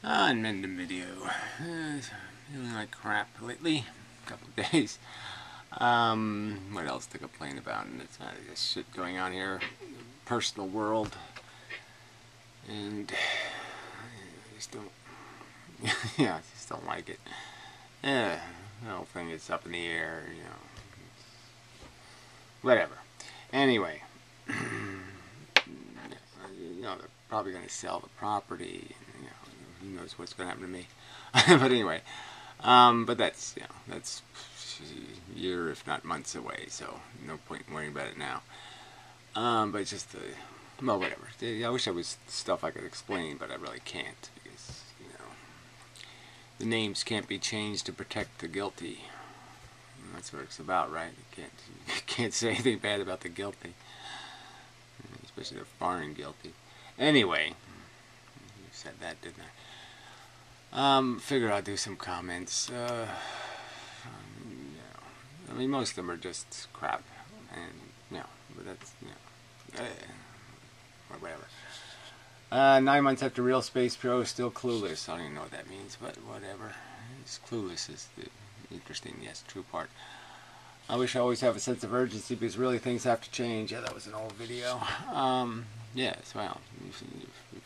Inmendham video. Feeling like crap lately. A couple of days. What else to complain about? And it's this shit going on here. Personal world. And I just don't. Yeah, I just don't like it. Yeah, the whole thing is up in the air. You know. Whatever. Anyway. You know, they're probably going to sell the property. You know, who knows what's going to happen to me. But anyway, but that's, you know, that's a year if not months away, so no point in worrying about it now. But just, well, whatever. I wish there was stuff I could explain, but I really can't, because, you know, the names can't be changed to protect the guilty. And that's what it's about, right? You can't say anything bad about the guilty. Especially the foreign guilty. Anyway, you said that, didn't I? Figured I'd do some comments. You know, I mean, most of them are just crap, and you know, but that's, you know, or whatever. 9 months after Real Space Pro, still clueless. I don't even know what that means, but whatever. It's clueless is the interesting, yes, true part. I wish I always have a sense of urgency because really things have to change. Yeah, that was an old video. Yes, well, if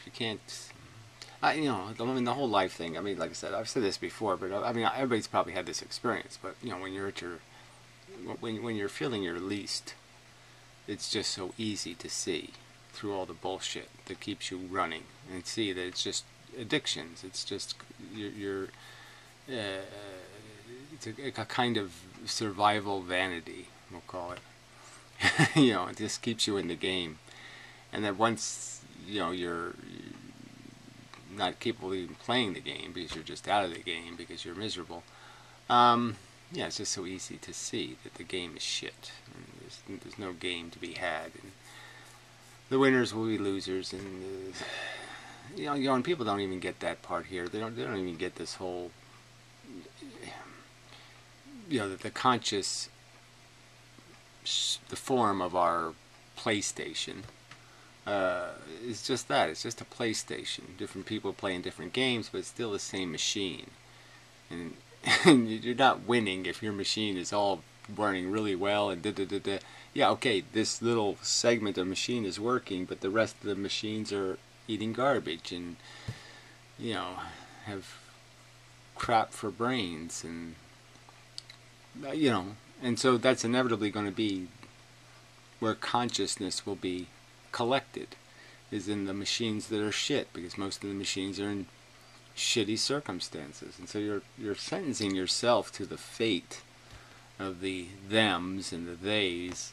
you can't, you know, I mean, the whole life thing. I mean, like I said, I've said this before, but I mean, everybody's probably had this experience. But you know, when you're at your, when you're feeling your least, it's just so easy to see through all the bullshit that keeps you running and see that it's just addictions. It's just it's a kind of survival vanity, we'll call it. You know, it just keeps you in the game. And then once, you know, you're not capable of even playing the game because you're just out of the game because you're miserable, yeah, it's just so easy to see that the game is shit. And there's no game to be had. And the winners will be losers. And, you know, and people don't even get that part here. They don't even get this whole, you know, that the conscious, the form of our PlayStation is just that. It's just a PlayStation. Different people playing different games, but it's still the same machine. And you're not winning if your machine is all running really well and da-da-da-da. Yeah, okay, this little segment of machine is working, but the rest of the machines are eating garbage and, you know, have crap for brains and, you know, and so that's inevitably going to be where consciousness will be collected, is in the machines that are shit, because most of the machines are in shitty circumstances, and so you're sentencing yourself to the fate of the thems and the theys.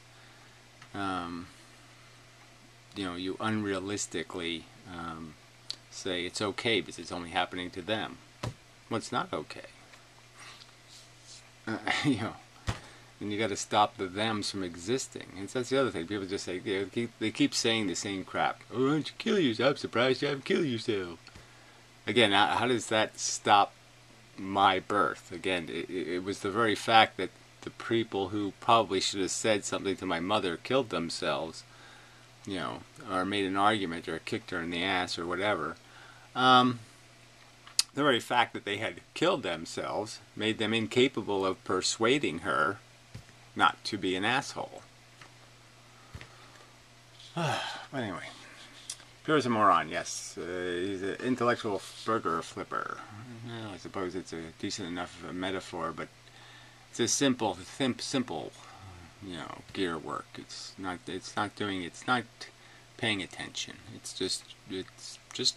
You know, you unrealistically say it's okay because it's only happening to them. Well, it's not okay. You know, and you got to stop the thems from existing. And that's the other thing. People just say, you know, they keep saying the same crap. Oh, why don't you kill yourself? I'm surprised you haven't killed yourself. Again, how does that stop my birth? Again, it was the very fact that the people who probably should have said something to my mother killed themselves, you know, or made an argument or kicked her in the ass or whatever. The very fact that they had killed themselves made them incapable of persuading her not to be an asshole. But anyway, Pierre's a moron, yes. He's an intellectual burger flipper. Well, I suppose it's a decent enough metaphor, but it's a simple, you know, gear work. It's not paying attention. It's just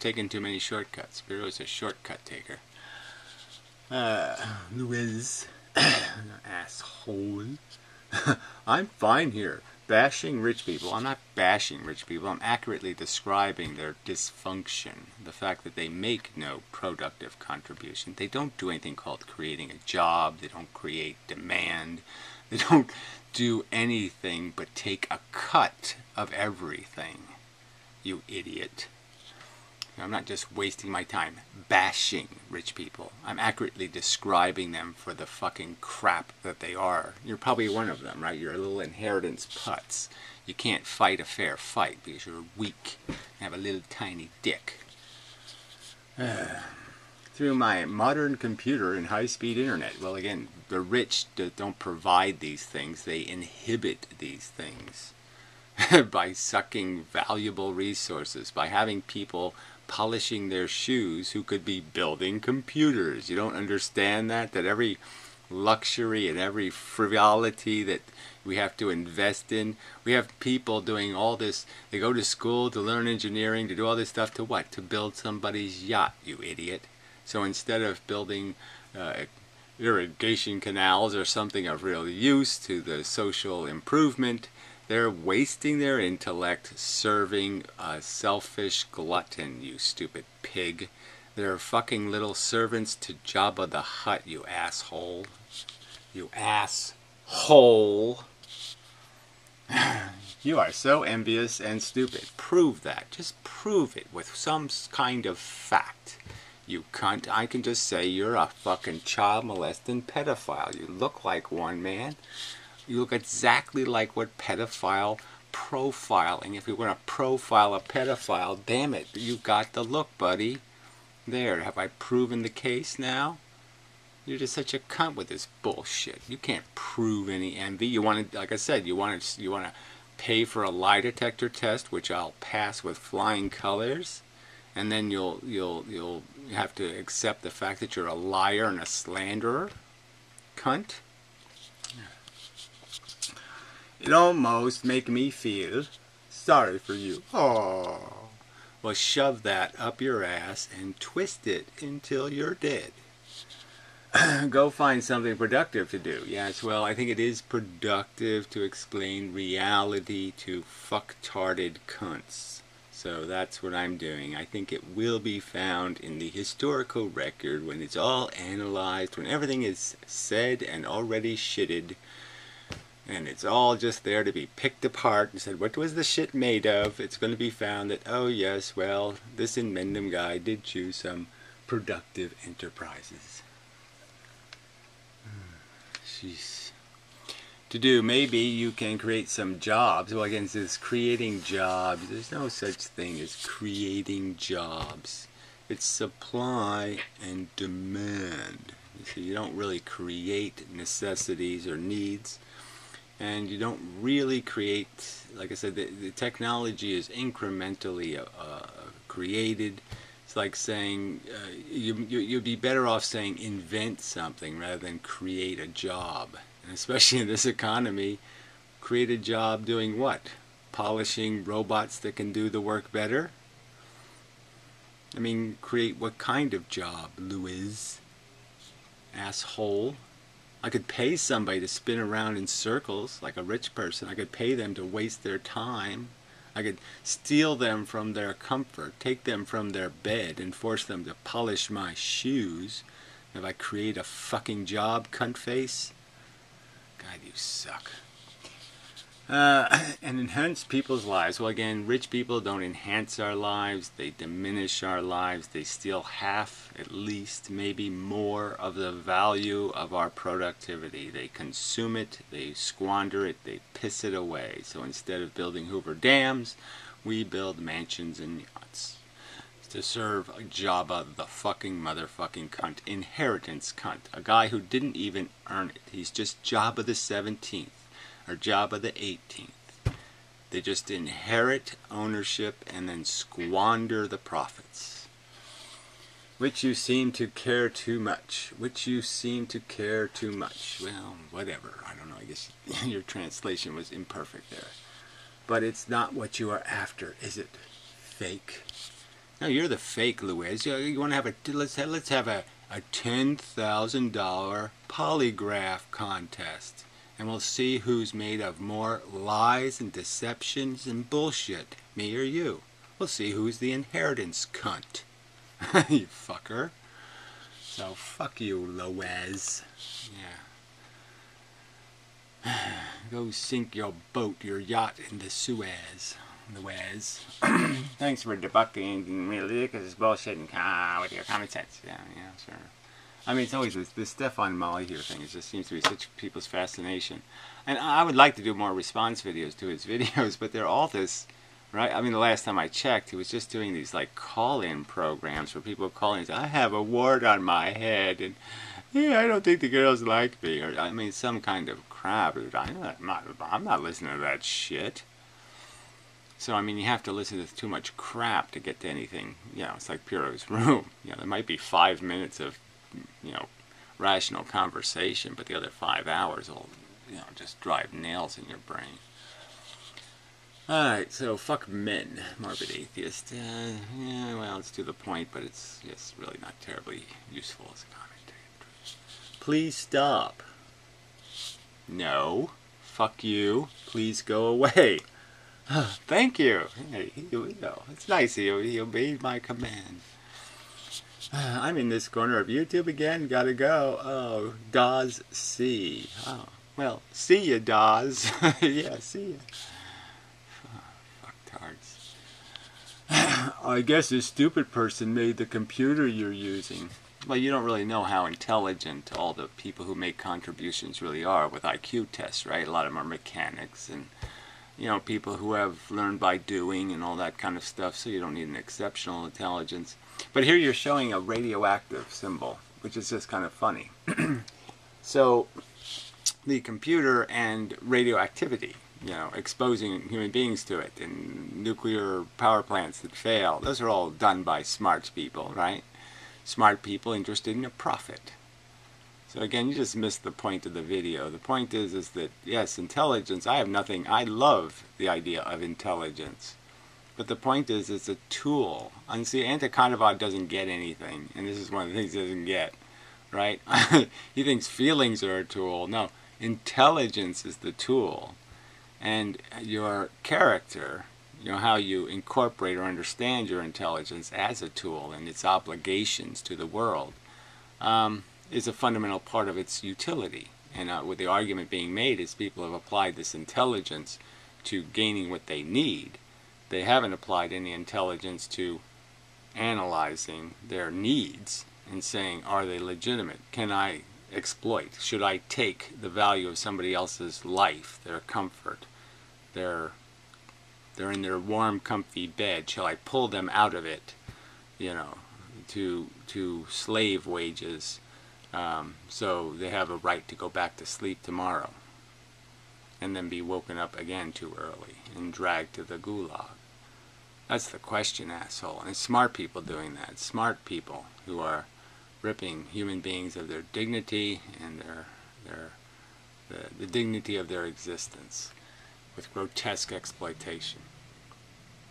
taking too many shortcuts. Pierre's a shortcut taker. Louise, asshole. I'm fine here, bashing rich people. I'm not bashing rich people. I'm accurately describing their dysfunction. The fact that they make no productive contribution. They don't do anything called creating a job. They don't create demand. They don't do anything but take a cut of everything. You idiot. I'm not just wasting my time bashing rich people. I'm accurately describing them for the fucking crap that they are. You're probably one of them, right? You're a little inheritance putz. You can't fight a fair fight because you're weak and have a little tiny dick. through my modern computer and high-speed internet. Well, again, the rich don't provide these things. They inhibit these things by sucking valuable resources, by having people polishing their shoes who could be building computers. You don't understand that? That every luxury and every frivolity that we have to invest in, we have people doing all this. They go to school to learn engineering, to do all this stuff, to what? To build somebody's yacht, you idiot. So instead of building irrigation canals or something of real use to the social improvement, they're wasting their intellect serving a selfish glutton, you stupid pig. They're fucking little servants to Jabba the Hutt, you asshole. You asshole. You are so envious and stupid. Prove that. Just prove it with some kind of fact. You cunt. I can just say you're a fucking child molesting pedophile. You look like one, man. You look exactly like what pedophile profiling. If you want to profile a pedophile, damn it, you got the look, buddy. There, have I proven the case now? You're just such a cunt with this bullshit. You can't prove any envy. You want to, like I said, you want to pay for a lie detector test, which I'll pass with flying colors, and then you'll have to accept the fact that you're a liar and a slanderer, cunt. It almost make me feel sorry for you. Oh, well, shove that up your ass and twist it until you're dead. Go find something productive to do. Yes, well, I think it is productive to explain reality to fucktarded cunts. So that's what I'm doing. I think it will be found in the historical record when it's all analyzed, when everything is said and already shitted, and it's all just there to be picked apart and said, what was the shit made of? It's going to be found that, oh yes, well, this inmendham guy did choose some productive enterprises. Jeez. To do, maybe you can create some jobs. Well, again, it's creating jobs. There's no such thing as creating jobs. It's supply and demand. You see, you don't really create necessities or needs. And you don't really create, like I said, the technology is incrementally created. It's like saying, you'd be better off saying invent something rather than create a job. And especially in this economy, create a job doing what? Polishing robots that can do the work better? I mean, create what kind of job, Louise? Asshole. I could pay somebody to spin around in circles like a rich person. I could pay them to waste their time. I could steal them from their comfort, take them from their bed, and force them to polish my shoes. If I create a fucking job, cunt face. God, you suck. And enhance people's lives. Well, again, rich people don't enhance our lives. They diminish our lives. They steal half, at least, maybe more of the value of our productivity. They consume it. They squander it. They piss it away. So instead of building Hoover dams, we build mansions and yachts to serve Jabba the fucking motherfucking cunt. Inheritance cunt. A guy who didn't even earn it. He's just Jabba the 17th. Or Jabba the 18th. They just inherit ownership and then squander the profits. Which you seem to care too much. Which you seem to care too much. Well, whatever. I don't know. I guess your translation was imperfect there. But it's not what you are after, is it? Fake. No, you're the fake, Louise. You want to have a... Let's have a $10,000 polygraph contest. And we'll see who's made of more lies and deceptions and bullshit, me or you. We'll see who's the inheritance cunt. You fucker. So fuck you, Louise. Yeah. Go sink your boat, your yacht in the Suez. Louise. Thanks for debunking me, because it's bullshit and with your common sense. Yeah, sure. I mean, it's always this Stefan Molly here thing. It just seems to be such people's fascination. And I would like to do more response videos to his videos, but they're all this right? I mean, the last time I checked, he was just doing these like call-in programs where people call in and say, I have a wart on my head, and yeah, I don't think the girls like me, or I mean, some kind of crap. I'm not listening to that shit. So, I mean, you have to listen to too much crap to get to anything. You know, it's like Piro's room. You know, there might be 5 minutes of, you know, rational conversation, but the other 5 hours will, you know, just drive nails in your brain. Alright, so fuck men, morbid atheist. Yeah, well, it's to the point, but it's really not terribly useful as a commentary. Please stop. No. Fuck you. Please go away. Thank you. Hey, you know, it's nice he obeyed my command. I'm in this corner of YouTube again. Gotta go. Oh, Dawes C. Oh, well, see ya, Dawes. Yeah, see ya. I guess a stupid person made the computer you're using. Well, you don't really know how intelligent all the people who make contributions really are with IQ tests, right? A lot of them are mechanics and, you know, people who have learned by doing and all that kind of stuff, so you don't need an exceptional intelligence. But here you're showing a radioactive symbol, which is just kind of funny. So, the computer and radioactivity, you know, exposing human beings to it, and nuclear power plants that fail, those are all done by smart people, right? Smart people interested in a profit. So again, you just missed the point of the video. The point is that, yes, intelligence, I have nothing, I love the idea of intelligence. But the point is, it's a tool. And see, Antikhanavad doesn't get anything, and this is one of the things he doesn't get, right? He thinks feelings are a tool. No, intelligence is the tool. And your character, you know, how you incorporate or understand your intelligence as a tool and its obligations to the world, is a fundamental part of its utility. And with the argument being made is people have applied this intelligence to gaining what they need. They haven't applied any intelligence to analyzing their needs and saying, are they legitimate? Can I exploit? Should I take the value of somebody else's life, their comfort, they're in their warm, comfy bed? Shall I pull them out of it, you know, to slave wages, so they have a right to go back to sleep tomorrow and then be woken up again too early and dragged to the gulag? That's the question, asshole. And it's smart people doing that. Smart people who are ripping human beings of their dignity and the dignity of their existence with grotesque exploitation.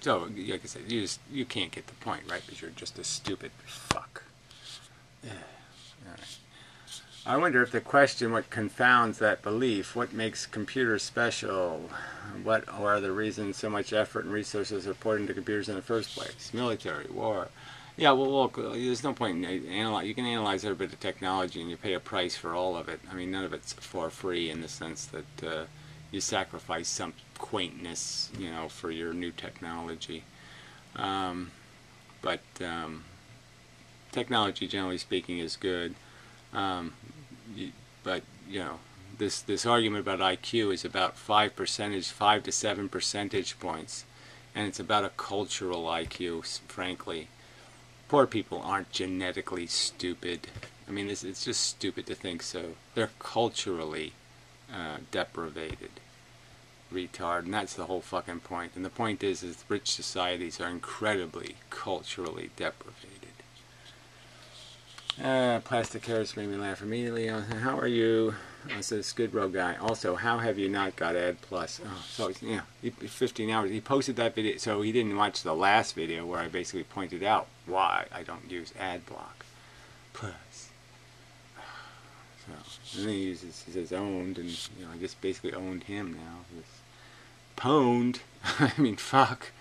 So, like I said, you can't get the point, right? Because you're just a stupid fuck. All right. I wonder if the question, what confounds that belief, what makes computers special, what are the reasons so much effort and resources are poured into computers in the first place? Military, war. Yeah, well, look, there's no point in analyze. You can analyze every bit of technology and you pay a price for all of it. I mean, none of it's for free in the sense that you sacrifice some quaintness, you know, for your new technology. But technology, generally speaking, is good. But you know, this argument about IQ is about 5 to 7 percentage points, and it's about a cultural IQ. Frankly, poor people aren't genetically stupid. I mean, it's just stupid to think so. They're culturally deprivated, retard, and that's the whole fucking point. And the point is rich societies are incredibly culturally deprivated. Plastic hairs made me laugh immediately. How are you? Says Skid Row guy. Also, how have you not got Ad Plus? Oh, so yeah, 15 hours. He posted that video, so he didn't watch the last video where I basically pointed out why I don't use Ad Block Plus. So, and then he says owned, and you know, I just basically owned him now. It's pwned. I mean, fuck.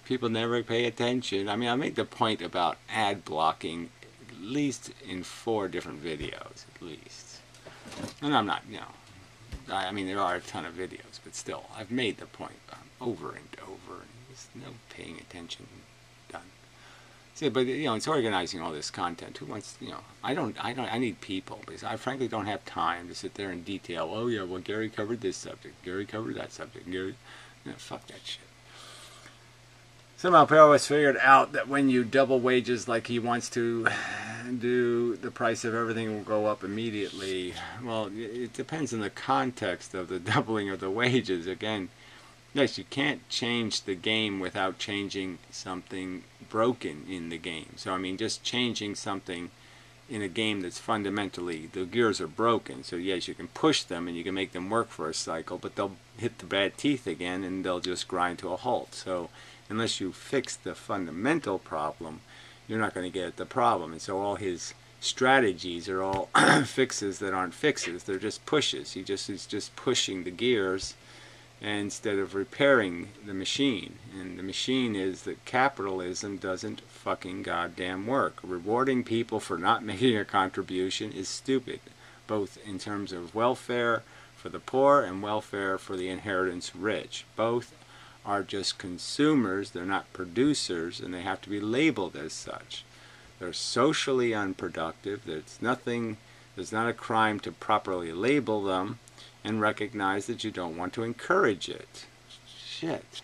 People never pay attention. I mean, I make the point about ad blocking at least in 4 different videos, at least. And I'm not, you know, I mean, there are a ton of videos, but still, I've made the point over and over, and there's no paying attention done. See, but, you know, it's organizing all this content. Who wants, you know, I need people, because I frankly don't have time to sit there and detail, oh yeah, well, Gary covered this subject, Gary covered that subject, Gary, no, fuck that shit. Somehow Perot has figured out that when you double wages like he wants to do, the price of everything will go up immediately. Well, it depends on the context of the doubling of the wages. Again, yes, you can't change the game without changing something broken in the game. So, I mean, just changing something in a game that's fundamentally, the gears are broken. So, yes, you can push them and you can make them work for a cycle, but they'll hit the bad teeth again and they'll just grind to a halt. So, unless you fix the fundamental problem, you're not going to get at the problem. And so all his strategies are all fixes that aren't fixes. They're just pushes. He's just pushing the gears instead of repairing the machine. And the machine is that capitalism doesn't fucking goddamn work. Rewarding people for not making a contribution is stupid, both in terms of welfare for the poor and welfare for the inheritance rich. Both are just consumers, they're not producers, and they have to be labeled as such. They're socially unproductive. There's not a crime to properly label them and recognize that you don't want to encourage it. Shit.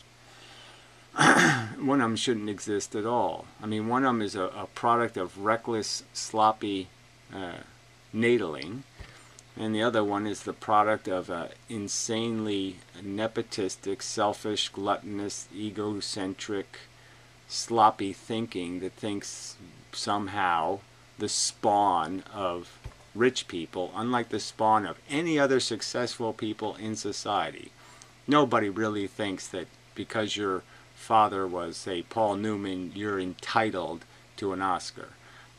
One of them shouldn't exist at all. I mean, one of them is a product of reckless, sloppy nathaling, and the other one is the product of insanely nepotistic, selfish, gluttonous, egocentric, sloppy thinking that thinks somehow the spawn of rich people, unlike the spawn of any other successful people in society. Nobody really thinks that because your father was, say, Paul Newman, you're entitled to an Oscar.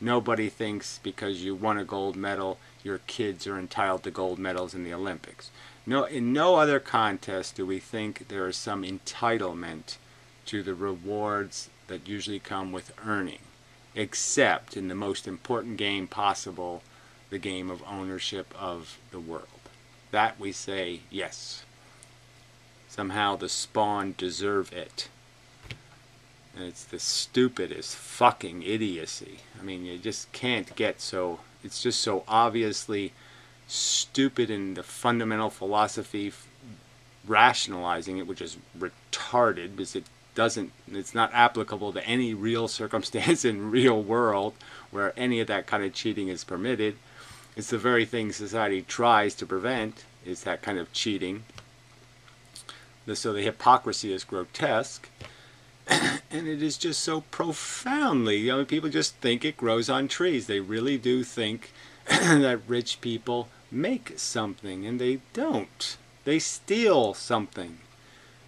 Nobody thinks because you won a gold medal, your kids are entitled to gold medals in the Olympics. No, in no other contest do we think there is some entitlement to the rewards that usually come with earning, except in the most important game possible, the game of ownership of the world. That we say, yes, somehow the spawn deserve it. And it's the stupidest fucking idiocy. I mean, you just can't get so... It's just so obviously stupid in the fundamental philosophy, rationalizing it, which is retarded because it's not applicable to any real circumstance in real world where any of that kind of cheating is permitted. It's the very thing society tries to prevent, is that kind of cheating. So the hypocrisy is grotesque. And it is just so profoundly, people just think it grows on trees. They really do think that rich people make something, and they don't. They steal something.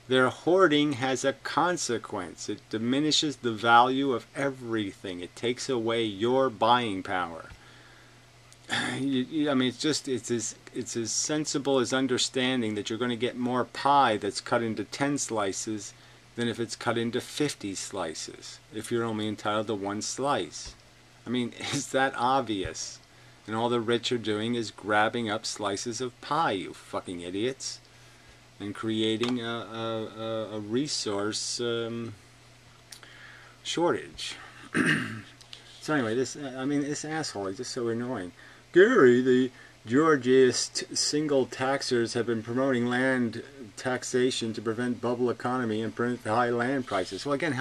Their hoarding has a consequence. It diminishes the value of everything. It takes away your buying power. I mean, it's as sensible as understanding that you're going to get more pie that's cut into 10 slices than if it's cut into 50 slices, if you're only entitled to one slice. I mean, is that obvious? And all the rich are doing is grabbing up slices of pie, you fucking idiots, and creating a resource shortage. So anyway, this asshole is just so annoying. Gary, the Georgist single taxers have been promoting land taxation to prevent bubble economy and prevent high land prices. Well, again,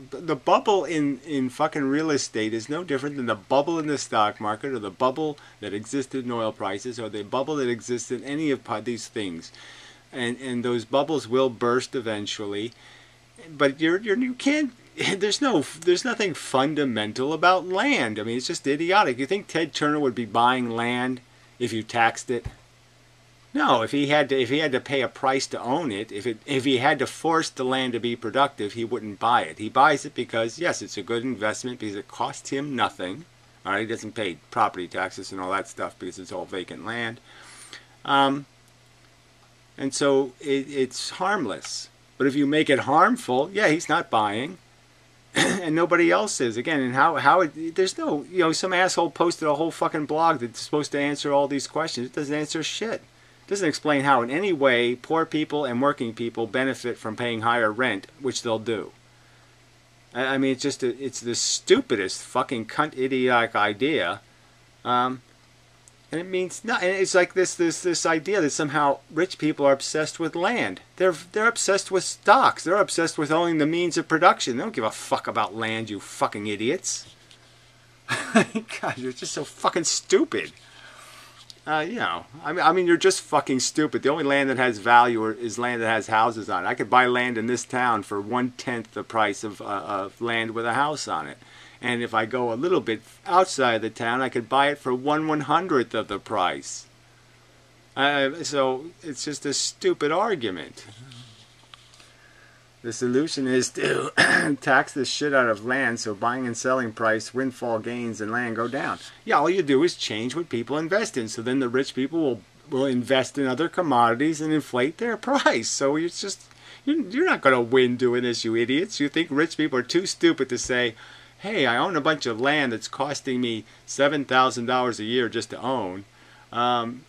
the bubble in fucking real estate is no different than the bubble in the stock market, or the bubble that existed in oil prices, or the bubble that exists in any of these things. And those bubbles will burst eventually. But you can't. There's nothing fundamental about land. I mean, it's just idiotic. You think Ted Turner would be buying land if you taxed it? No, if he had to pay a price to own it, if he had to force the land to be productive, he wouldn't buy it. He buys it because, yes, it's a good investment because it costs him nothing. All right, he doesn't pay property taxes and all that stuff because it's all vacant land. And so it's harmless. But if you make it harmful, yeah, he's not buying. And nobody else is. Again, and there's no, some asshole posted a whole fucking blog that's supposed to answer all these questions. It doesn't answer shit. It doesn't explain how in any way poor people and working people benefit from paying higher rent, which they'll do. I mean, it's the stupidest fucking cunt idiotic idea. And And it means no. And it's like this idea that somehow rich people are obsessed with land. They're obsessed with stocks. They're obsessed with owning the means of production. They don't give a fuck about land, you fucking idiots. God, you're just so fucking stupid. You know, I mean, you're just fucking stupid. The only land that has value is land that has houses on it. I could buy land in this town for 1/10 the price of land with a house on it. And if I go a little bit outside the town, I could buy it for 1/100th of the price. So it's just a stupid argument. The solution is to tax the shit out of land so buying and selling price, windfall gains, and land go down. Yeah, all you do is change what people invest in. So then the rich people will invest in other commodities and inflate their price. So it's just, you're not going to win doing this, you idiots. You think rich people are too stupid to say, hey, I own a bunch of land that's costing me $7,000 a year just to own.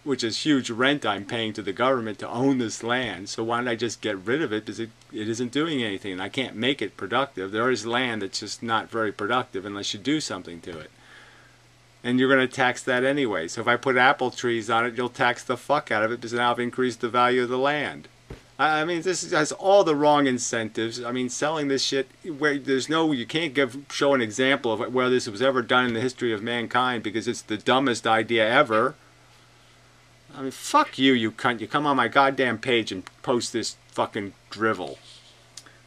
Which is huge rent I'm paying to the government to own this land. So why don't I just get rid of it, because it isn't doing anything and I can't make it productive. There is land that's just not very productive unless you do something to it. And you're going to tax that anyway. So if I put apple trees on it, you'll tax the fuck out of it because now I've increased the value of the land. I mean, this has all the wrong incentives. I mean, selling this shit where there's no, you can't show an example of where this was ever done in the history of mankind because it's the dumbest idea ever. I mean, fuck you, you cunt. You come on my goddamn page and post this fucking drivel.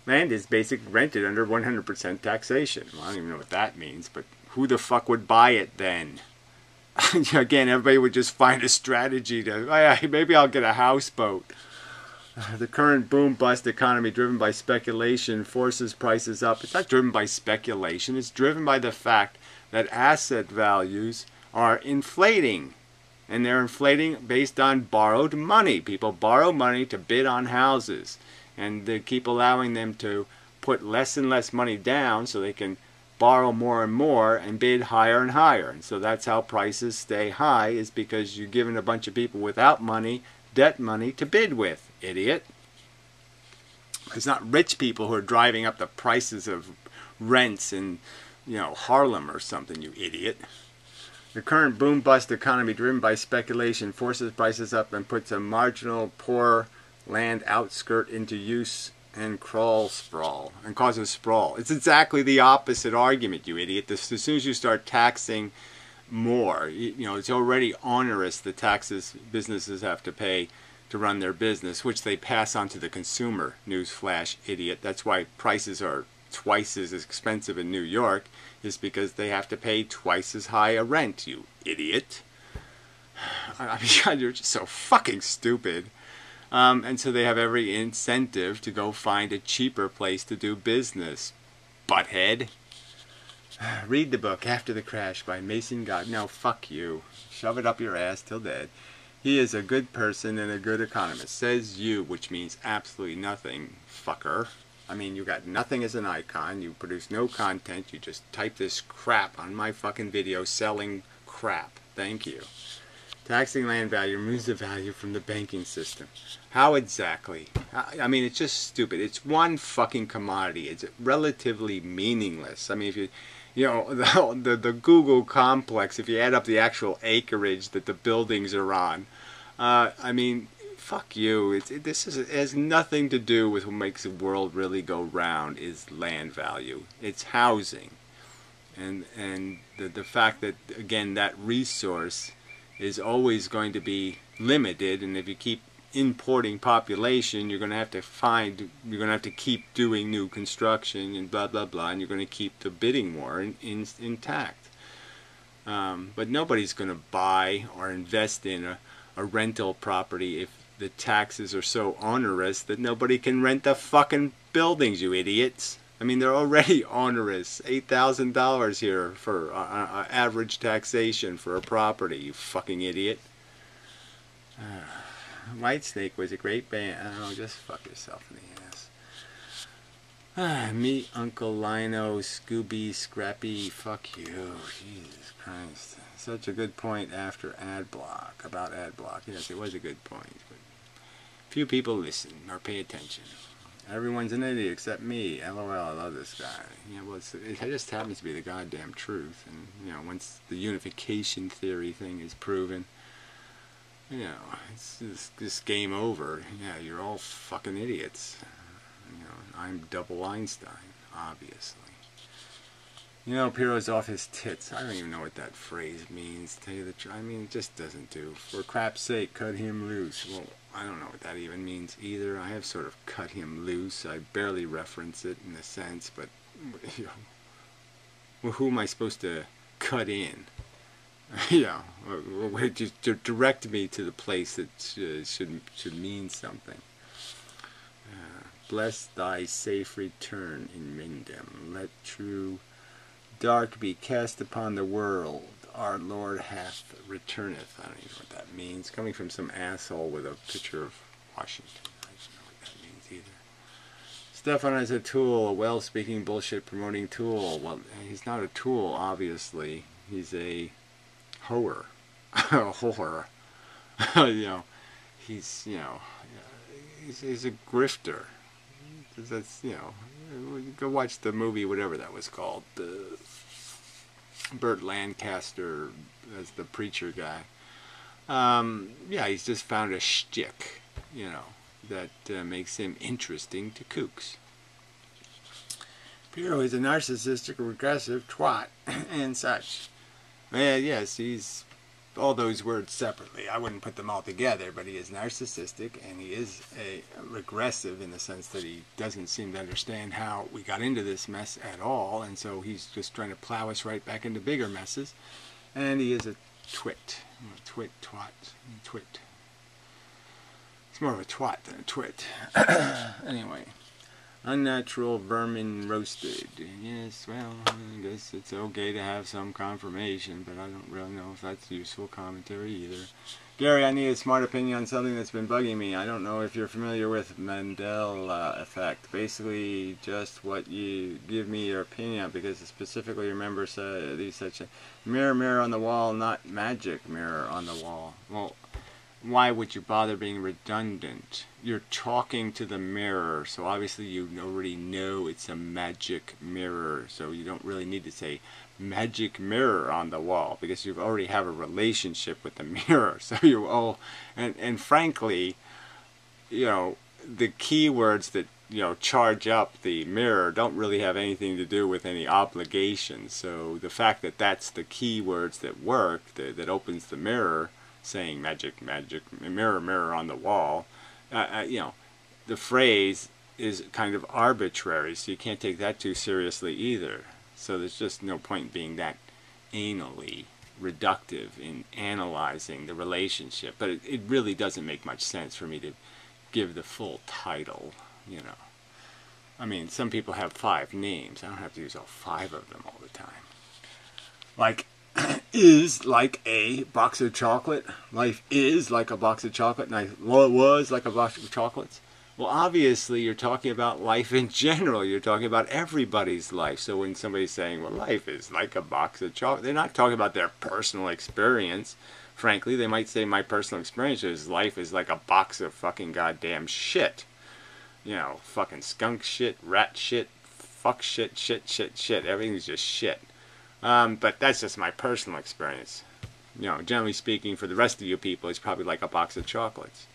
Land is basically rented under 100% taxation. Well, I don't even know what that means, but who the fuck would buy it then? Again, everybody would just find a strategy to, oh, maybe I'll get a houseboat. The current boom-bust economy driven by speculation forces prices up. It's not driven by speculation. It's driven by the fact that asset values are inflating. And they're inflating based on borrowed money. People borrow money to bid on houses. And they keep allowing them to put less and less money down so they can borrow more and more and bid higher and higher. And so that's how prices stay high, is because you're giving a bunch of people without money, debt money to bid with, idiot. It's not rich people who are driving up the prices of rents in, you know, Harlem or something, you idiot. The current boom-bust economy driven by speculation forces prices up and puts a marginal poor land outskirt into use and causes sprawl. It's exactly the opposite argument, you idiot. As soon as you start taxing more, you know, it's already onerous, the taxes businesses have to pay to run their business, which they pass on to the consumer. Newsflash, idiot. That's why prices are twice as expensive in New York, is because they have to pay twice as high a rent, you idiot. I mean, God, you're just so fucking stupid. And so they have every incentive to go find a cheaper place to do business. Butthead. Read the book After the Crash by Mason God. No, fuck you. Shove it up your ass till dead. He is a good person and a good economist. Says you, which means absolutely nothing, fucker. I mean, you got nothing as an icon. You produce no content. You just type this crap on my fucking video selling crap. Thank you. Taxing land value removes the value from the banking system. How exactly? I mean, it's just stupid. It's one fucking commodity. It's relatively meaningless. I mean, if you know, the Google complex, if you add up the actual acreage that the buildings are on, I mean, fuck you. It has nothing to do with what makes the world really go round. Is land value. It's housing, and the fact that, again, that resource is always going to be limited, and if you keep importing population, you're going to have to keep doing new construction and blah blah blah, and you're going to keep the bidding war intact. But nobody's going to buy or invest in a rental property if the taxes are so onerous that nobody can rent the fucking buildings, you idiots. I mean, they're already onerous. $8,000 here for average taxation for a property, you fucking idiot. Whitesnake was a great band. Oh, just fuck yourself in the ass. Meet Uncle Lino, Scooby, Scrappy, fuck you. Jesus Christ. Such a good point after ad block, about ad block. Yes, it was a good point, but few people listen or pay attention. Everyone's an idiot except me. LOL, I love this guy. Yeah, well, it just happens to be the goddamn truth. And, you know, once the unification theory thing is proven, you know, it's just game over. Yeah, you're all fucking idiots. You know, I'm double Einstein, obviously. You know, Piero's off his tits. I don't even know what that phrase means, to tell you the truth. I mean, it just doesn't do. For crap's sake, cut him loose. Well, I don't know what that even means either. I have sort of cut him loose. I barely reference it in a sense, but, you know, well, who am I supposed to cut in? You know, to direct me to the place that should mean something. Bless thy safe return in Mindham. Let true dark be cast upon the world. Our Lord hath returneth. I don't even know what that means. Coming from some asshole with a picture of Washington. I don't know what that means either. Stefan is a tool, a well-speaking, bullshit-promoting tool. Well, he's not a tool, obviously. He's a hoer. A whore. You know, he's, you know, he's a grifter. That's, you know, go watch the movie, whatever that was called. Burt Lancaster as the preacher guy. Yeah, he's just found a shtick, you know, that makes him interesting to kooks. Piero is a narcissistic, regressive twat and such. Yes, he's all those words separately. I wouldn't put them all together, but he is narcissistic and he is a regressive in the sense that he doesn't seem to understand how we got into this mess at all, and so he's just trying to plow us right back into bigger messes. And he is a twit. Twit. It's more of a twat than a twit. Anyway. Unnatural vermin roasted. Yes, well, I guess it's okay to have some confirmation, but I don't really know if that's useful commentary either. Gary, I need a smart opinion on something that's been bugging me. I don't know if you're familiar with Mandela effect. Basically, just what you give me your opinion on, because specifically remember these such a mirror on the wall, not magic mirror on the wall. Well, why would you bother being redundant? You're talking to the mirror, so obviously you already know it's a magic mirror, so you don't really need to say magic mirror on the wall, because you already have a relationship with the mirror. So you all, and frankly, you know, the keywords that, you know, charge up the mirror don't really have anything to do with any obligation. So the fact that that's the keywords that work, that opens the mirror, saying magic mirror on the wall, you know, the phrase is kind of arbitrary, so you can't take that too seriously either. So there's just no point being that anally reductive in analyzing the relationship. But it really doesn't make much sense for me to give the full title, you know. I mean, some people have 5 names. I don't have to use all 5 of them all the time. Like, is like a box of chocolate. Life is like a box of chocolate. And well, it was like a box of chocolates. Well, obviously, you're talking about life in general. You're talking about everybody's life. So when somebody's saying, well, life is like a box of chocolate, they're not talking about their personal experience. Frankly, they might say my personal experience is life is like a box of fucking goddamn shit. You know, fucking skunk shit, rat shit, fuck shit. Everything's just shit. But that's just my personal experience. You know, generally speaking, for the rest of you people, it's probably like a box of chocolates.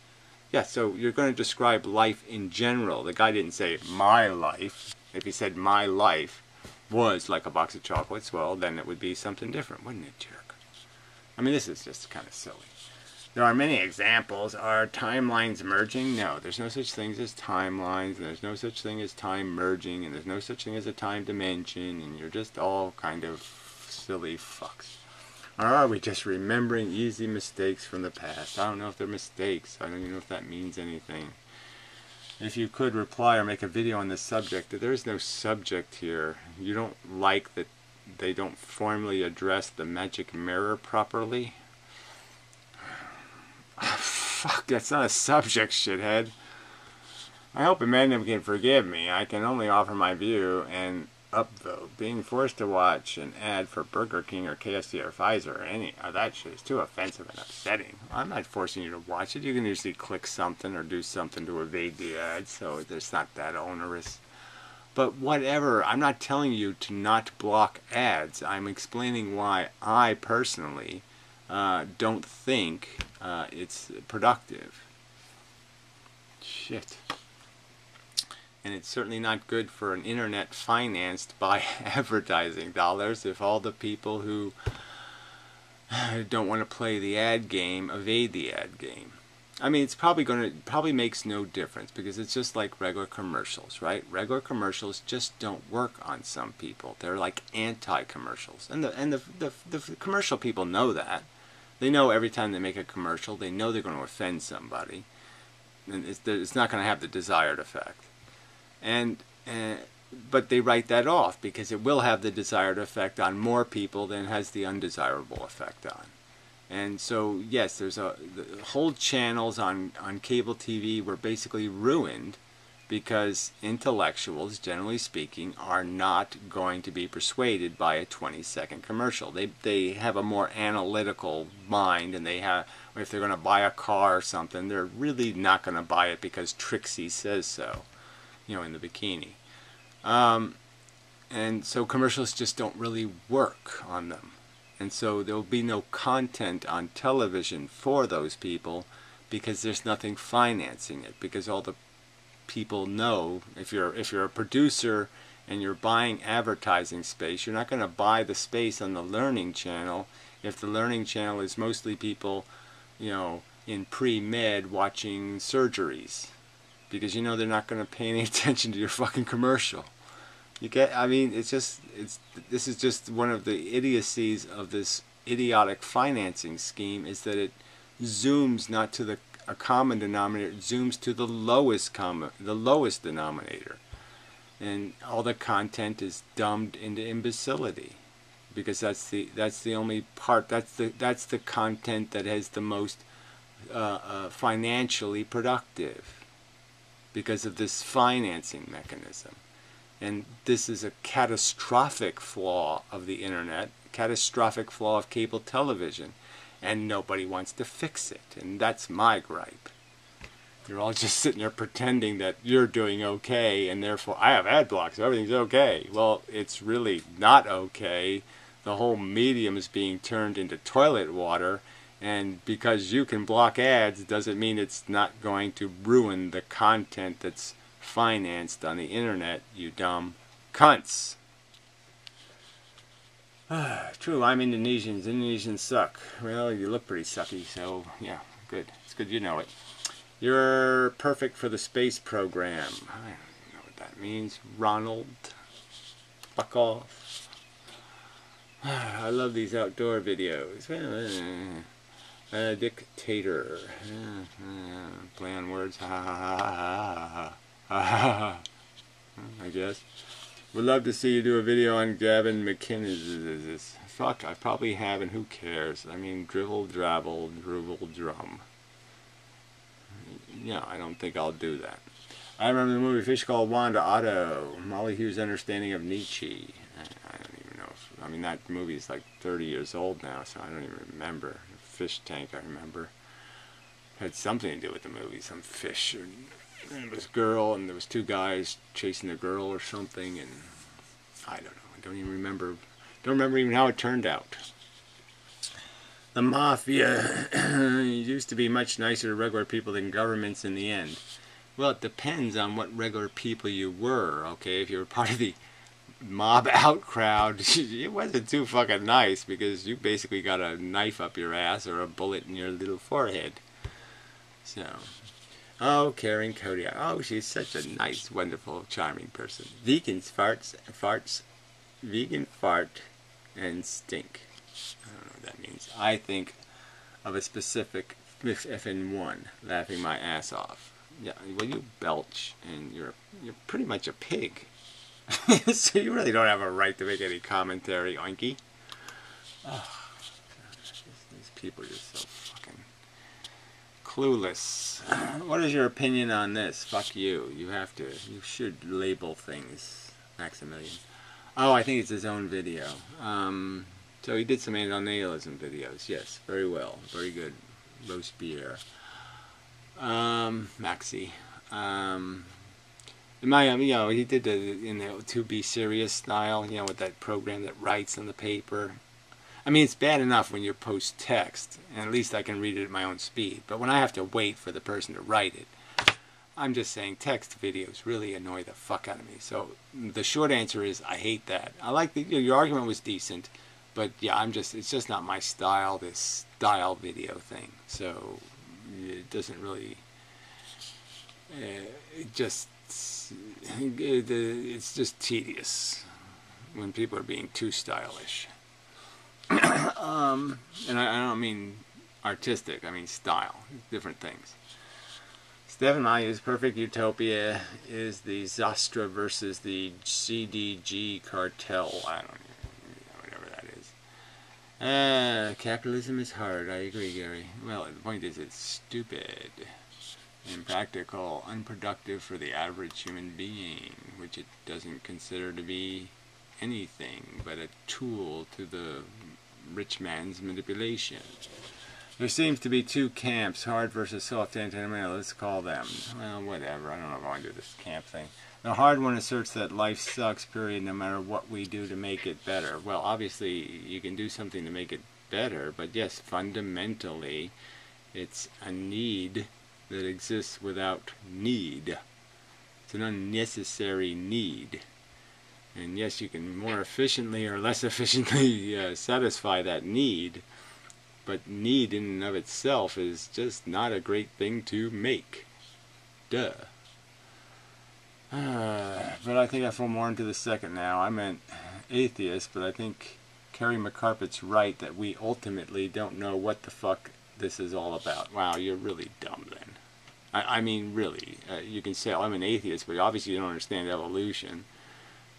Yeah, so you're going to describe life in general. The guy didn't say my life. If he said my life was like a box of chocolates, well, then it would be something different, wouldn't it, jerk? I mean, this is just kind of silly. There are many examples. Are timelines merging? No, there's no such thing as timelines, and there's no such thing as time merging, and there's no such thing as a time dimension, and you're just all kind of silly fucks. Or are we just remembering easy mistakes from the past? I don't know if they're mistakes. I don't even know if that means anything. If you could reply or make a video on this subject, there is no subject here. You don't like that they don't formally address the magic mirror properly? Fuck, that's not a subject, shithead. I hope inmendham can forgive me. I can only offer my view, and up, though. Being forced to watch an ad for Burger King or KFC or Pfizer or any of that shit is too offensive and upsetting. I'm not forcing you to watch it. You can usually click something or do something to evade the ad, so it's not that onerous. But whatever, I'm not telling you to not block ads. I'm explaining why I personally don't think it's productive. Shit. And it's certainly not good for an internet financed by advertising dollars if all the people who don't want to play the ad game evade the ad game. I mean, it's probably makes no difference because it's just like regular commercials, right? Regular commercials just don't work on some people. They're like anti-commercials. And the commercial people know that. They know every time they make a commercial, they know they're going to offend somebody. And it's not going to have the desired effect. But they write that off because it will have the desired effect on more people than it has the undesirable effect on. And so, yes, the whole channels on cable TV were basically ruined because intellectuals, generally speaking, are not going to be persuaded by a 20-second commercial. They have a more analytical mind, and if they're going to buy a car or something, they're really not going to buy it because Trixie says so. In the bikini. And so commercials just don't really work on them. And so there will be no content on television for those people because there's nothing financing it. Because all the people know, if you're a producer and you're buying advertising space, you're not going to buy the space on the Learning Channel if the Learning Channel is mostly people, in pre-med watching surgeries. Because they're not going to pay any attention to your fucking commercial. This is just one of the idiocies of this idiotic financing scheme, is that it zooms not to a common denominator, it zooms to the lowest denominator. And all the content is dumbed into imbecility. Because that's the only part, that's the content that has the most financially productive. Because of this financing mechanism. And this is a catastrophic flaw of the internet, catastrophic flaw of cable television, and nobody wants to fix it. And that's my gripe. You're all just sitting there pretending that you're doing okay, and therefore I have ad blocks, so everything's okay. Well, it's really not okay. The whole medium is being turned into toilet water. And because you can block ads doesn't mean it's not going to ruin the content that's financed on the internet, you dumb cunts. True, I'm Indonesian. Indonesians suck. Well, you look pretty sucky, so yeah, good. It's good you know it. You're perfect for the space program. I don't know what that means. Ronald. Fuck off. I love these outdoor videos. Dictator. Play on words. Ha ha ha ha ha ha. I guess. Would love to see you do a video on Gavin McInnes. Fuck, I probably have, and who cares? I mean, drivel, drabble, dribble, drum. Yeah, I don't think I'll do that. I remember the movie Fish Called Wanda Otto. Molly Hughes' understanding of Nietzsche. I don't even know if, that movie is like 30 years old now, so I don't even remember. Fish tank, I remember. Had something to do with the movie, some fish. And it was a girl, and there was two guys chasing the girl or something, and I don't know. I don't even remember. Don't remember even how it turned out. The mafia used to be much nicer to regular people than governments in the end. Well, it depends on what regular people you were, okay? If you were part of the mob out crowd, it wasn't too fucking nice because you basically got a knife up your ass or a bullet in your little forehead. So, oh, Karen Kodiak. Oh, she's such a nice, wonderful, charming person. Vegans vegan fart and stink. I don't know what that means. I think of a specific effing one, laughing my ass off. Yeah, well, you belch, and you're pretty much a pig. So you really don't have a right to make any commentary, oinky. Oh, these people are just so fucking clueless. What is your opinion on this? Fuck you. You should label things, Maximilian. Oh, I think it's his own video. So he did some anti-nihilism videos. Yes, very well, very good. Robespierre, Maxi. He did in the To Be Serious style. With that program that writes on the paper. I mean, it's bad enough when you post text, and at least I can read it at my own speed. But when I have to wait for the person to write it, I'm just saying text videos really annoy the fuck out of me. So the short answer is I hate that. I like your argument was decent, but yeah, it's just not my style, this style video thing. So it doesn't really, it's just tedious when people are being too stylish. And I don't mean artistic, I mean style, different things. Stephen Mayu's Perfect Utopia is the Zastra versus the CDG cartel. I don't know, whatever that is. Capitalism is hard, I agree, Gary. Well, the point is it's stupid, impractical, unproductive for the average human being, which it doesn't consider to be anything but a tool to the rich man's manipulation. There seems to be two camps, hard versus soft anti-environmental. Let's call them. Well, whatever. I don't know if I want to do this camp thing. The hard one asserts that life sucks, period, no matter what we do to make it better. Well, obviously, you can do something to make it better, but yes, fundamentally, it's a need that exists without need. It's an unnecessary need. And yes, you can more efficiently or less efficiently satisfy that need. But need in and of itself is just not a great thing to make. Duh. But I think I fall more into the second now. I meant atheist, but I think Kerry McCarpet's right that we ultimately don't know what the fuck this is all about. Wow, you're really dumb then. I mean, really. You can say, oh, I'm an atheist, but obviously you don't understand evolution.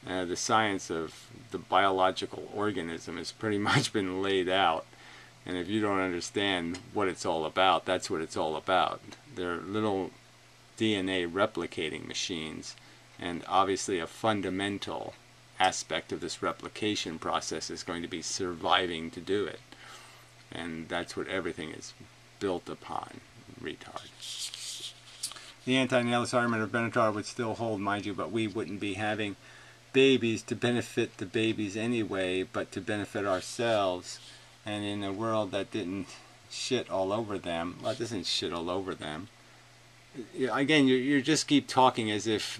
The science of the biological organism has pretty much been laid out. And if you don't understand what it's all about, that's what it's all about. They're little DNA replicating machines. And obviously a fundamental aspect of this replication process is going to be surviving to do it. And that's what everything is built upon. Retard. The anti-nihilist argument of Benatar would still hold, mind you, but we wouldn't be having babies to benefit the babies anyway, but to benefit ourselves. And in a world that didn't shit all over them, well, it doesn't shit all over them. Again, you just keep talking as if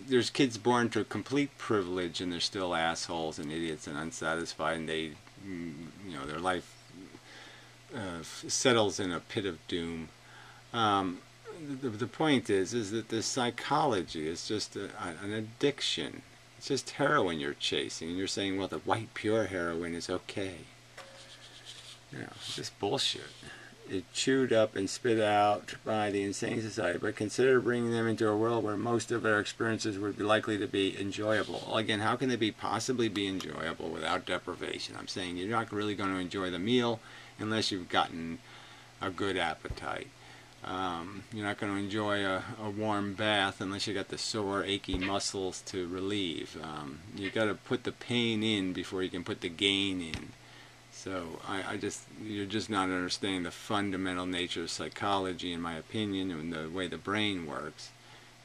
there's kids born to complete privilege and they're still assholes and idiots and unsatisfied, and they, their life settles in a pit of doom. The point is that the psychology is just an addiction. It's just heroin you're chasing, and you're saying, well, the white pure heroin is okay. It's just bullshit. It's chewed up and spit out by the insane society, but consider bringing them into a world where most of their experiences would be likely to be enjoyable. Well, again, how can they possibly be enjoyable without deprivation? I'm saying you're not really going to enjoy the meal unless you've gotten a good appetite. You're not going to enjoy a warm bath unless you got the sore, achy muscles to relieve. You got to put the pain in before you can put the gain in. So you're just not understanding the fundamental nature of psychology, in my opinion, and the way the brain works,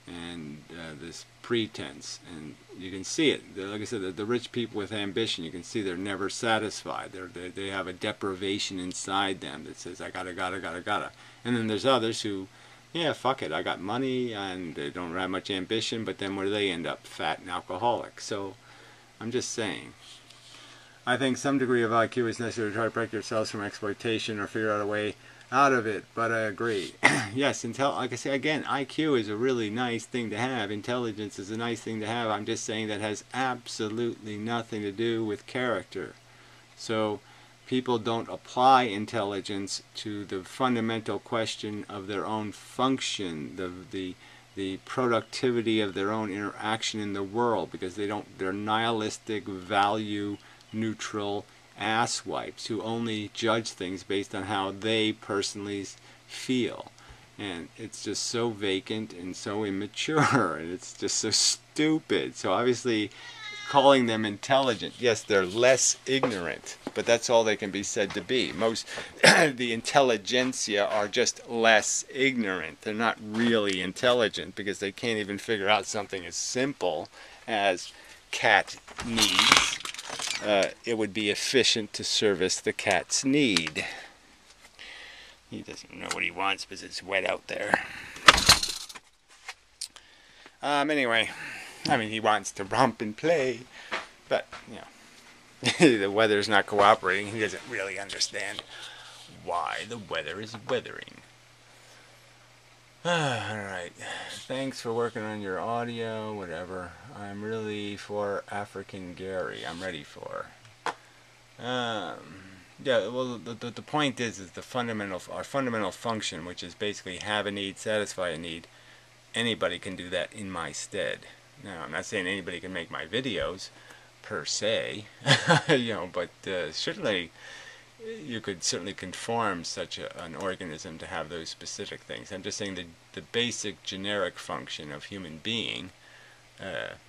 and this pretense. And you can see it. Like I said, the rich people with ambition, you can see they're never satisfied. They have a deprivation inside them that says, I gotta. And then there's others who, yeah, fuck it, I got money, and they don't have much ambition, but then where do they end up? Fat and alcoholic. So I'm just saying. I think some degree of IQ is necessary to try to protect yourselves from exploitation or figure out a way out of it, but I agree. Yes, like I say again, IQ is a really nice thing to have. Intelligence is a nice thing to have. I'm just saying that has absolutely nothing to do with character. So people don't apply intelligence to the fundamental question of their own function, the productivity of their own interaction in the world, because they're nihilistic, value neutral asswipes who only judge things based on how they personally feel. And it's just so vacant and so immature, and it's just so stupid. So obviously calling them intelligent. Yes, they're less ignorant, but that's all they can be said to be. Most the intelligentsia are just less ignorant. They're not really intelligent because they can't even figure out something as simple as cat needs. It would be efficient to service the cat's need. He doesn't know what he wants because it's wet out there. Anyway, I mean, he wants to romp and play, but, you know, the weather's not cooperating. He doesn't really understand why the weather is weathering. Alright, thanks for working on your audio, whatever. I'm really for African Gary. I'm ready for. Yeah, well, the point is our fundamental function, which is basically have a need, satisfy a need. Anybody can do that in my stead. Now, I'm not saying anybody can make my videos, per se, you know, but certainly you could certainly conform such an organism to have those specific things. I'm just saying the basic generic function of human being,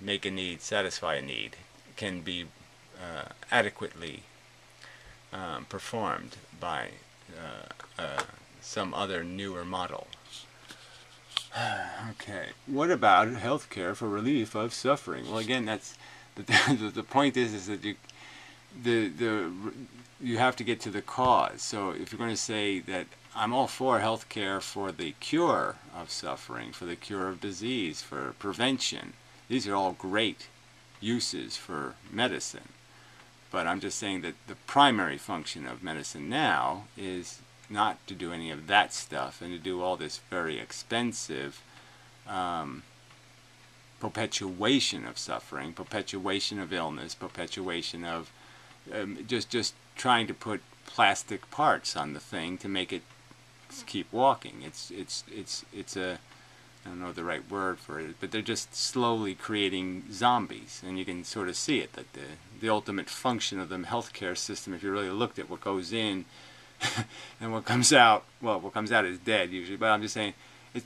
make a need, satisfy a need, can be adequately performed by some other newer model. Okay, what about healthcare for relief of suffering? Well, again, that's the point is that you have to get to the cause. So if you're going to say that I'm all for healthcare for the cure of suffering, for the cure of disease, for prevention, these are all great uses for medicine. But I'm just saying that the primary function of medicine now is not to do any of that stuff and to do all this very expensive perpetuation of suffering, perpetuation of illness, perpetuation of just trying to put plastic parts on the thing to make it keep walking. It's a, I don't know the right word for it, but they're just slowly creating zombies, and you can sort of see it, that the ultimate function of the healthcare system, if you really looked at what goes in and what comes out, well, what comes out is dead usually, but I'm just saying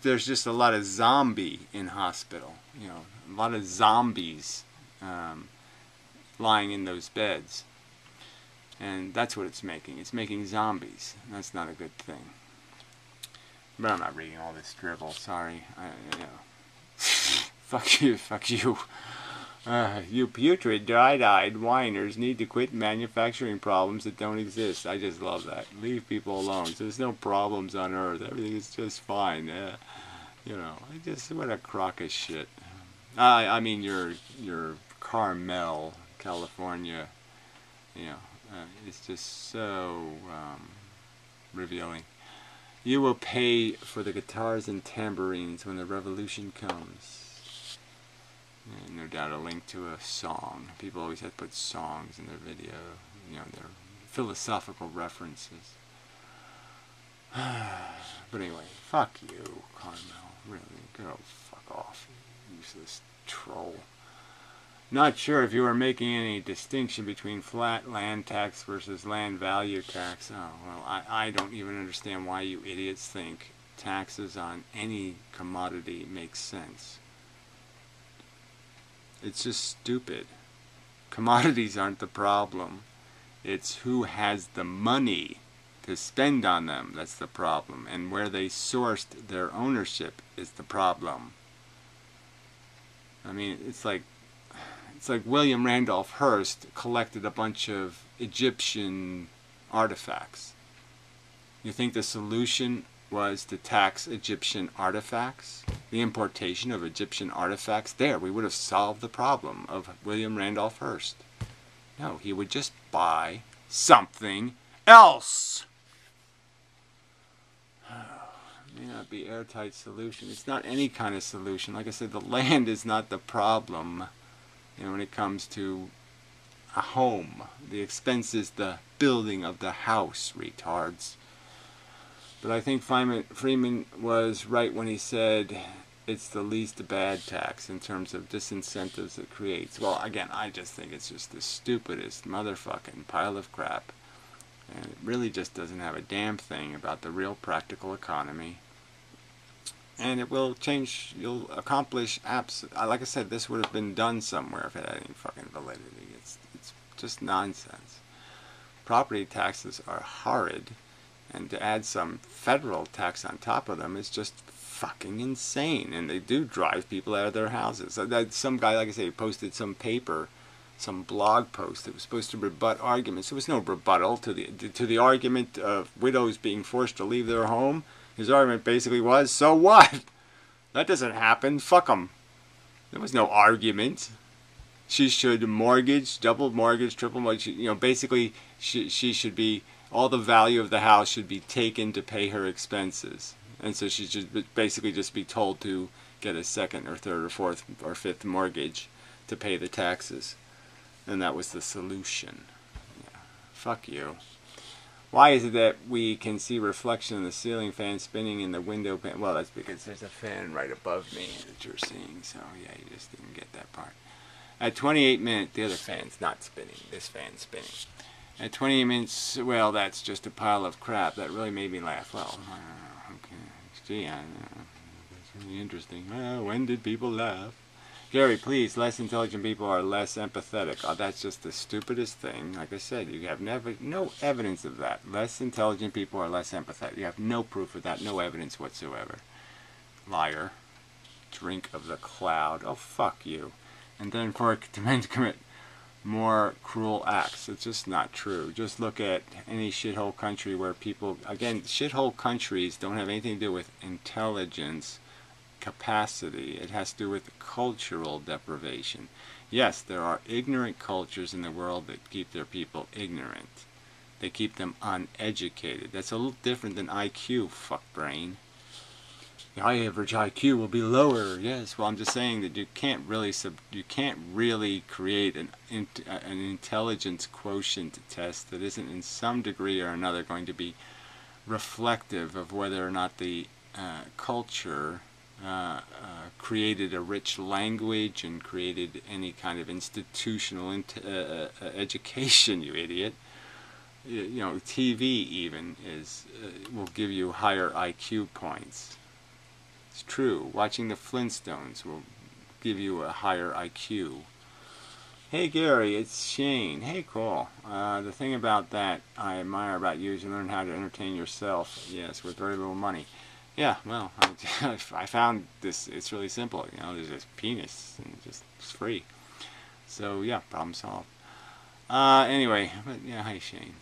there's just a lot of zombie in hospital, you know, a lot of zombies lying in those beds, and that's what it's making. It's making zombies. That's not a good thing. But I'm not reading all this drivel. Sorry. You know. Fuck you. Fuck you. You putrid, dry-eyed whiners need to quit manufacturing problems that don't exist. I just love that. Leave people alone. So there's no problems on Earth. Everything is just fine. You know, what a crock of shit. I mean, your Carmel, California, you know, it's just so revealing. You will pay for the guitars and tambourines when the revolution comes. And no doubt a link to a song. People always have to put songs in their video, you know, their philosophical references. But anyway, fuck you, Carmel. Really, go fuck off, you useless troll. Not sure if you were making any distinction between flat land tax versus land value tax. Oh, well, I don't even understand why you idiots think taxes on any commodity makes sense. It's just stupid. Commodities aren't the problem. It's who has the money to spend on them that's the problem. And where they sourced their ownership is the problem. I mean, it's like William Randolph Hearst collected a bunch of Egyptian artifacts. You think the solution was to tax Egyptian artifacts? The importation of Egyptian artifacts? There, we would have solved the problem of William Randolph Hearst. No, he would just buy something else. May not be airtight solution. It's not any kind of solution. Like I said, the land is not the problem. You know, when it comes to a home, the expense is the building of the house, retards. But I think Freeman was right when he said it's the least bad tax in terms of disincentives it creates. Well, again, I just think it's just the stupidest motherfucking pile of crap. And it really just doesn't have a damn thing about the real practical economy. and it will change. You'll accomplish like I said, this would have been done somewhere if it had any fucking validity. It's just nonsense. Property taxes are horrid, and to add some federal tax on top of them is just fucking insane. And they do drive people out of their houses. Some guy, like I say, posted some paper, some blog post that was supposed to rebut arguments. There was no rebuttal to the argument of widows being forced to leave their home. His argument basically was, so what? That doesn't happen. Fuck them. There was no argument. She should mortgage, double mortgage, triple mortgage. You know, basically, she should be, all the value of the house should be taken to pay her expenses. And so she should basically just be told to get a second or third or fourth or fifth mortgage to pay the taxes. And that was the solution. Yeah. Fuck you. Why is it that we can see reflection in the ceiling fan spinning in the window pane? Well, that's because there's a fan right above me that you're seeing. So, yeah, you just didn't get that part. At 28 minutes, the other fan's not spinning. This fan's spinning. At 28 minutes, well, that's just a pile of crap. That really made me laugh. Well, okay. Gee, that's really interesting. Well, when did people laugh? Gary, please, less intelligent people are less empathetic. Oh, that's just the stupidest thing. Like I said, you have no evidence of that. Less intelligent people are less empathetic. You have no proof of that, no evidence whatsoever. Liar. Drink of the cloud. Oh, fuck you. And then for men to commit more cruel acts. It's just not true. Just look at any shithole country where people, again, shithole countries don't have anything to do with intelligence capacity. It has to do with cultural deprivation. Yes, there are ignorant cultures in the world that keep their people ignorant. They keep them uneducated. That's a little different than IQ, fuck brain. The average IQ will be lower. Yes, well, I'm just saying that you can't really create an intelligence quotient test that isn't in some degree or another going to be reflective of whether or not the culture created a rich language and created any kind of institutional education, you idiot. You know, TV even will give you higher IQ points. It's true. Watching the Flintstones will give you a higher IQ. Hey Gary, it's Shane. Hey, cool. The thing about that I admire about you is you learn how to entertain yourself. Yes, with very little money. Yeah, well, I found this, it's really simple. You know, there's this penis, and it's free. So, yeah, problem solved. Anyway, but yeah, hi Shane.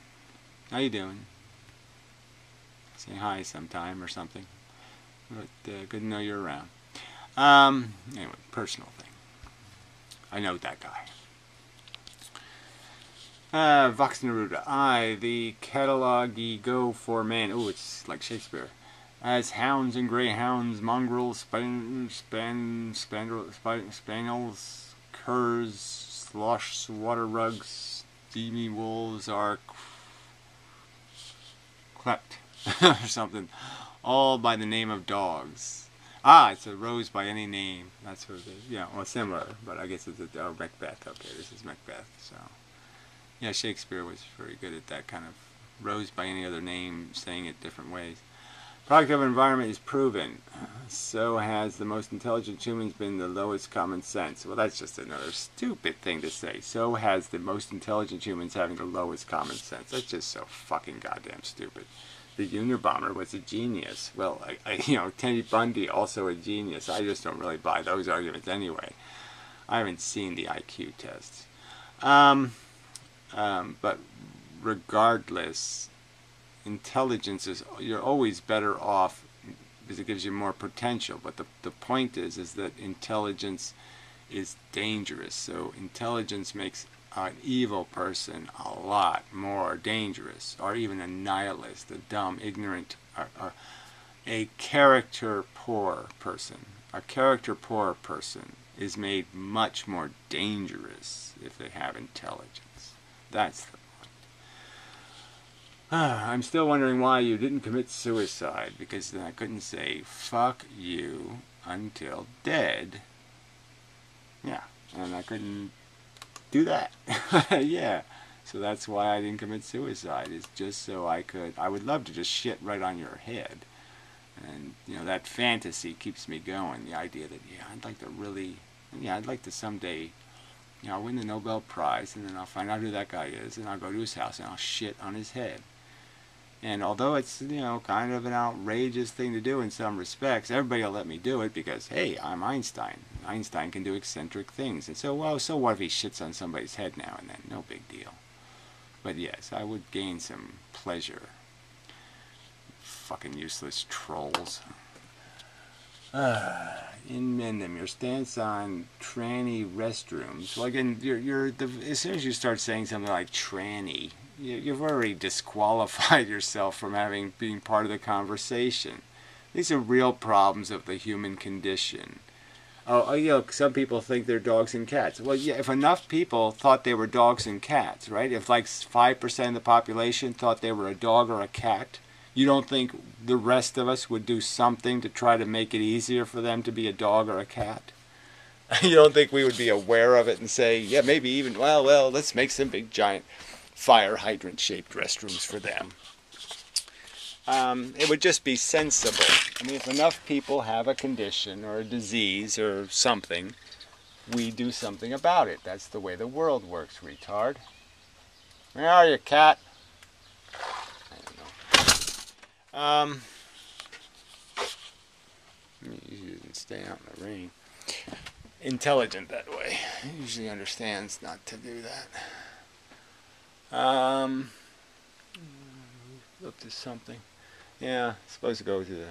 How you doing? Say hi sometime or something. But good to know you're around. Anyway, personal thing. I know that guy. Vox Neruda. The catalog ye go for man. Oh, it's like Shakespeare. As hounds and greyhounds, mongrels, spaniels, curs, slosh, water rugs, steamy wolves are clept or something, all by the name of dogs. Ah, it's a rose by any name. That's what it is. Yeah, well, similar, but I guess it's Macbeth. Okay, this is Macbeth. So, yeah, Shakespeare was very good at that kind of rose by any other name, saying it different ways. Product of environment is proven. So has the most intelligent humans been the lowest common sense. Well, that's just another stupid thing to say. So has the most intelligent humans having the lowest common sense. That's just so fucking goddamn stupid. The Unabomber was a genius. Well, you know, Ted Bundy also a genius. I just don't really buy those arguments anyway. I haven't seen the IQ tests. But regardless, intelligence is, you're always better off because it gives you more potential, but the point is that intelligence is dangerous. So intelligence makes an evil person a lot more dangerous, or even a nihilist, a dumb, ignorant, a character poor person. A character poor person is made much more dangerous if they have intelligence. That's the I'm still wondering why you didn't commit suicide, because then I couldn't say fuck you until dead. Yeah, and I couldn't do that. Yeah, so that's why I didn't commit suicide. It's just so I would love to just shit right on your head. And, you know, that fantasy keeps me going. The idea that, yeah, I'd like to really, yeah, I'd like to someday, you know, I'll win the Nobel Prize, and then I'll find out who that guy is, and I'll go to his house, and I'll shit on his head. And although it's, you know, kind of an outrageous thing to do in some respects, everybody will let me do it because, hey, I'm Einstein. Einstein can do eccentric things. And so, well, so what if he shits on somebody's head now and then? No big deal. But yes, I would gain some pleasure. Fucking useless trolls. Inmendham, your stance on tranny restrooms. Well, again, as soon as you start saying something like tranny, you've already disqualified yourself from being part of the conversation. These are real problems of the human condition. Oh, you know, some people think they're dogs and cats. Well, yeah, if enough people thought they were dogs and cats, right? If like 5% of the population thought they were a dog or a cat, you don't think the rest of us would do something to try to make it easier for them to be a dog or a cat? You don't think we would be aware of it and say, yeah, maybe even, well, let's make some big giant fire hydrant shaped restrooms for them. It would just be sensible. I mean, if enough people have a condition or a disease or something, we do something about it. That's the way the world works, retard. Where are you, cat? I don't know. He doesn't stay out in the rain. Intelligent that way. He usually understands not to do that. Up to something. Yeah, supposed to go to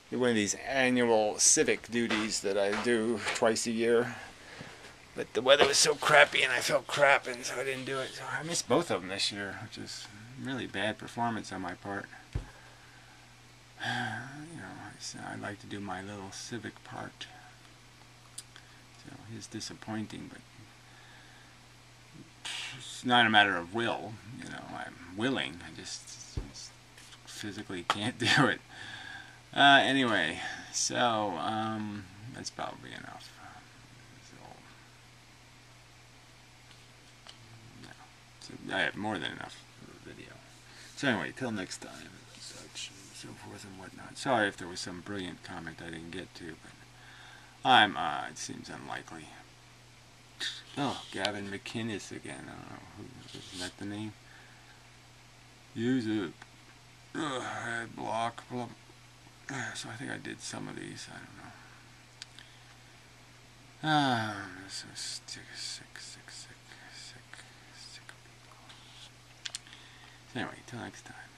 one of these annual civic duties that I do twice a year. But the weather was so crappy and I felt crap, and so I didn't do it. So I missed both of them this year, which is really bad performance on my part. You know, I like to do my little civic part. So it's disappointing, but it's not a matter of will. You know, I'm willing. I just physically can't do it. Anyway, so that's probably enough. So I have more than enough for the video. So anyway, till next time, and such, and so forth and whatnot. Sorry if there was some brilliant comment I didn't get to, but it seems unlikely. Oh, Gavin McInnes again. I don't know, isn't that the name? Use it. Block. So I think I did some of these. I don't know. So sick people. So anyway, till next time.